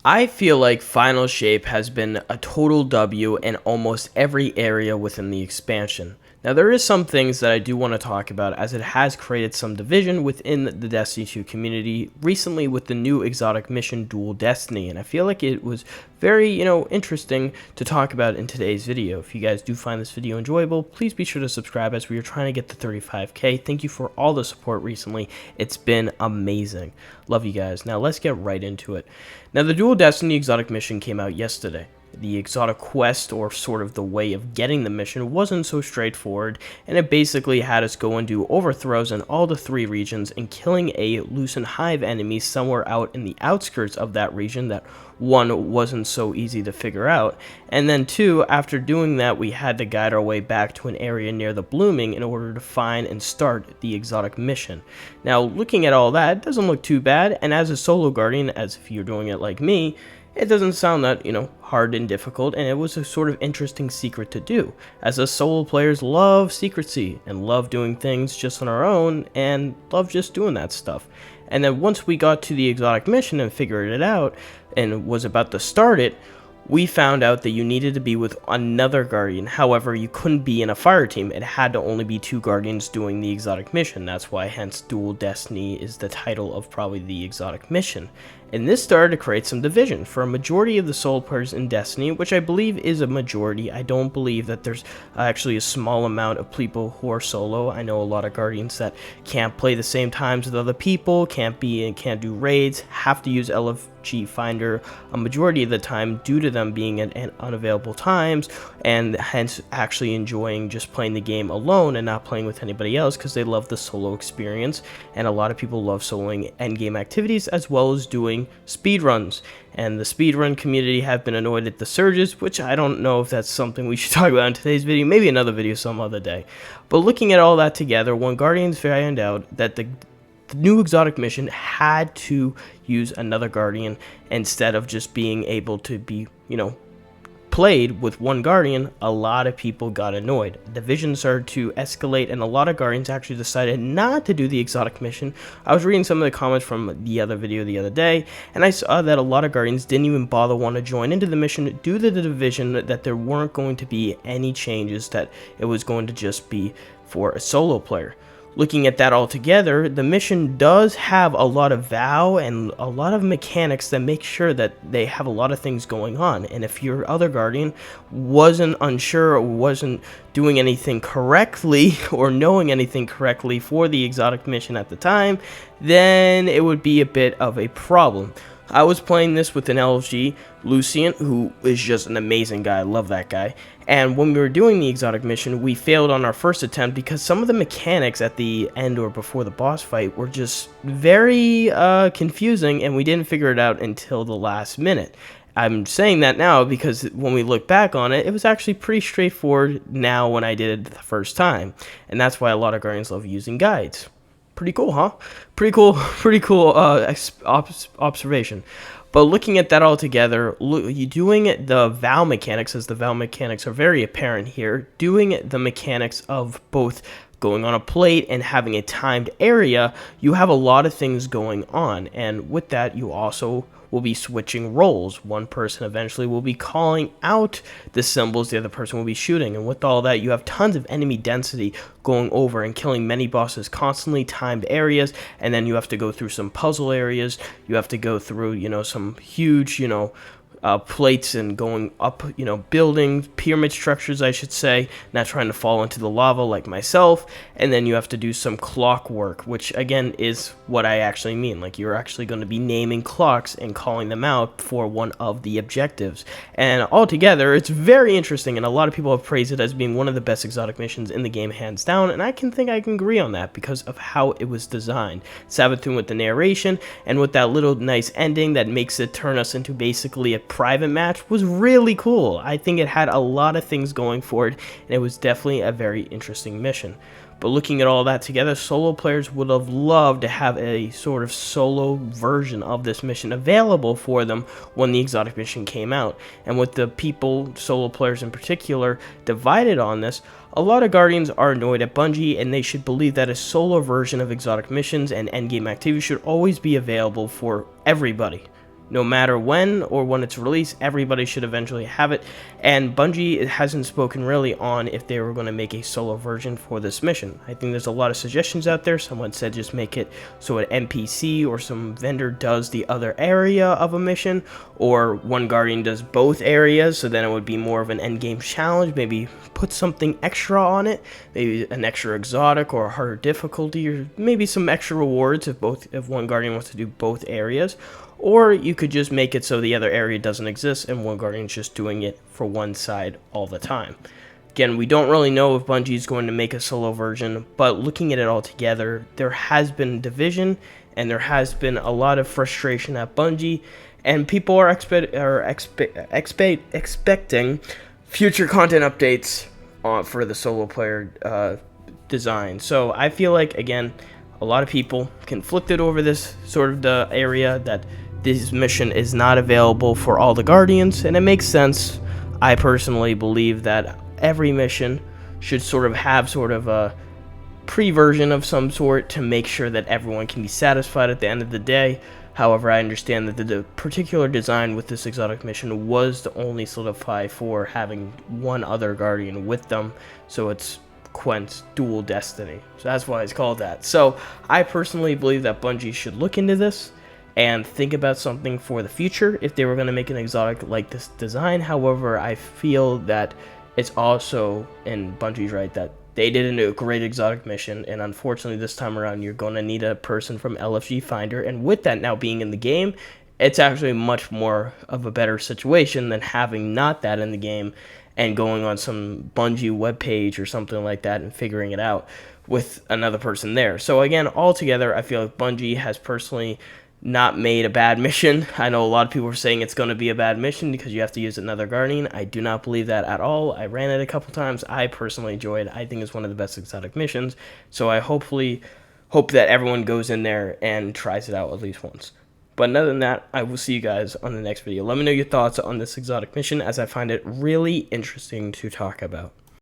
I feel like Final Shape has been a total W in almost every area within the expansion. Now, there is some things that I do want to talk about, as it has created some division within the Destiny 2 community recently with the new exotic mission Dual Destiny, and I feel like it was very, interesting to talk about in today's video. If you guys do find this video enjoyable, please be sure to subscribe as we are trying to get to 35k. Thank you for all the support recently. It's been amazing. Love you guys. Now, let's get right into it. Now, the Dual Destiny exotic mission came out yesterday. The exotic quest, or sort of the way of getting the mission, wasn't so straightforward, and it basically had us go and do overthrows in all the 3 regions and killing a Lucent Hive enemy somewhere out in the outskirts of that region that, 1, wasn't so easy to figure out, and then 2, after doing that, we had to guide our way back to an area near the Blooming in order to find and start the exotic mission. Now, looking at all that, it doesn't look too bad, and as a solo guardian, as if you're doing it like me, it doesn't sound that, hard and difficult, and it was a sort of interesting secret to do, as us solo players love secrecy and love doing things just on our own and love just doing that stuff. And then once we got to the exotic mission and figured it out and was about to start it, we found out that you needed to be with another guardian. However, you couldn't be in a fire team. It had to only be 2 guardians doing the exotic mission. That's why hence Dual Destiny is the title of probably the exotic mission. And this started to create some division for a majority of the solo players in Destiny, which I believe is a majority. I don't believe that there's actually a small amount of people who are solo. I know a lot of guardians that can't play the same times with other people, can't do raids, have to use LFG Finder a majority of the time due to them being at unavailable times, and hence actually enjoying just playing the game alone and not playing with anybody else because they love the solo experience. And a lot of people love soloing endgame activities as well as doing speedruns, and the speedrun community have been annoyed at the surges, which I don't know if that's something we should talk about in today's video, maybe another video some other day. But looking at all that together, when Guardians found out that the new exotic mission had to use another guardian instead of just being able to be, played with 1 guardian, a lot of people got annoyed. Division started to escalate, and a lot of guardians actually decided not to do the exotic mission. I was reading some of the comments from the other video the other day, and I saw that a lot of guardians didn't even bother want to join into the mission due to the division, that there weren't going to be any changes, that it was going to just be for a solo player. Looking at that all together, the mission does have a lot of vow and a lot of mechanics that make sure that they have a lot of things going on. And if your other guardian wasn't unsure or wasn't doing anything correctly or knowing anything correctly for the exotic mission at the time, then it would be a bit of a problem. I was playing this with an LFG, Lucian, who is just an amazing guy. I love that guy. And when we were doing the exotic mission, we failed on our first attempt because some of the mechanics at the end or before the boss fight were just very confusing, and we didn't figure it out until the last minute. I'm saying that now because when we look back on it, it was actually pretty straightforward now when I did it the first time. And that's why a lot of Guardians love using guides. Pretty cool, huh? Pretty cool observation. But looking at that all together, you doing the vow mechanics, as the vow mechanics are very apparent here, doing the mechanics of both going on a plate and having a timed area, you have a lot of things going on. And with that, you also will be switching roles. One person eventually will be calling out the symbols, the other person will be shooting. And with all that, you have tons of enemy density going over and killing many bosses, constantly timed areas, and then you have to go through some puzzle areas. You have to go through, some huge, plates and going up, building pyramid structures, I should say, not trying to fall into the lava like myself. And then you have to do some clock work, which again is what I actually mean. Like, you're actually going to be naming clocks and calling them out for one of the objectives. And altogether, it's very interesting, and a lot of people have praised it as being one of the best exotic missions in the game, hands down. And I can agree on that because of how it was designed. Sabathun with the narration and with that little nice ending that makes it turn us into basically a private match was really cool. I think it had a lot of things going for it, and it was definitely a very interesting mission. But looking at all that together, solo players would have loved to have a sort of solo version of this mission available for them when the exotic mission came out. And with the people, solo players in particular, divided on this, a lot of Guardians are annoyed at Bungie, and they should believe that a solo version of exotic missions and endgame activities should always be available for everybody. no matter when or when it's released, everybody should eventually have it. And Bungie hasn't spoken really on if they were going to make a solo version for this mission. I think there's a lot of suggestions out there. Someone said just make it so an NPC or some vendor does the other area of a mission, or one Guardian does both areas, so then it would be more of an endgame challenge. Maybe put something extra on it, maybe an extra exotic or a harder difficulty, or maybe some extra rewards if one Guardian wants to do both areas. Or you could just make it so the other area doesn't exist and one Guardian's just doing it for one side all the time. Again, we don't really know if Bungie is going to make a solo version, but looking at it all together, there has been division and there has been a lot of frustration at Bungie, and people are expecting future content updates for the solo player design. So I feel like, again, a lot of people conflicted over this sort of the area that this mission is not available for all the Guardians, and it makes sense. I personally believe that every mission should sort of have sort of a pre-version of some sort to make sure that everyone can be satisfied at the end of the day. However, I understand that the particular design with this exotic mission was to only solidify for having one other Guardian with them, so it's Quent's dual destiny. So that's why it's called that. So I personally believe that Bungie should look into this and think about something for the future if they were going to make an exotic like this design. However, I feel that it's also, and Bungie's right, that they did a great exotic mission, and unfortunately this time around you're going to need a person from LFG Finder, and with that now being in the game, it's actually much more of a better situation than having not that in the game and going on some Bungie webpage or something like that and figuring it out with another person there. So again, altogether, I feel like Bungie has personally not made a bad mission. I know a lot of people are saying it's going to be a bad mission because you have to use another Guardian. I do not believe that at all. I ran it a couple times. I personally enjoyed it. I think it's one of the best exotic missions. So I hope that everyone goes in there and tries it out at least once. But other than that, I will see you guys on the next video. Let me know your thoughts on this exotic mission, as I find it really interesting to talk about.